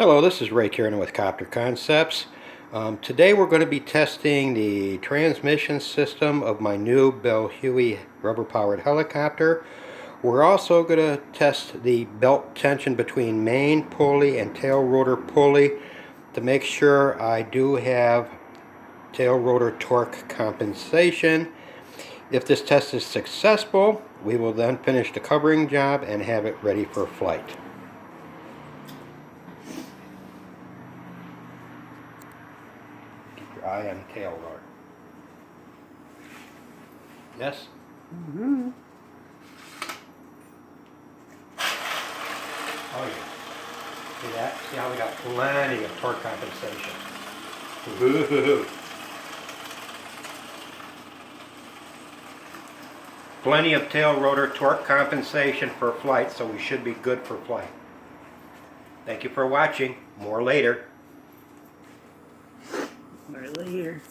Hello, this is Ray Kieran with Copter Concepts. Today we're going to be testing the transmission system of my new Bell Huey rubber-powered helicopter. We're also going to test the belt tension between main pulley and tail rotor pulley to make sure I do have tail rotor torque compensation. If this test is successful, we will then finish the covering job and have it ready for flight. Your eye on the tail rotor. Yes? Mm-hmm. Oh yeah. See that? See how we got plenty of torque compensation. Woo-hoo-hoo. Plenty of tail rotor torque compensation for flight, so we should be good for flight. Thank you for watching. More later. Or later.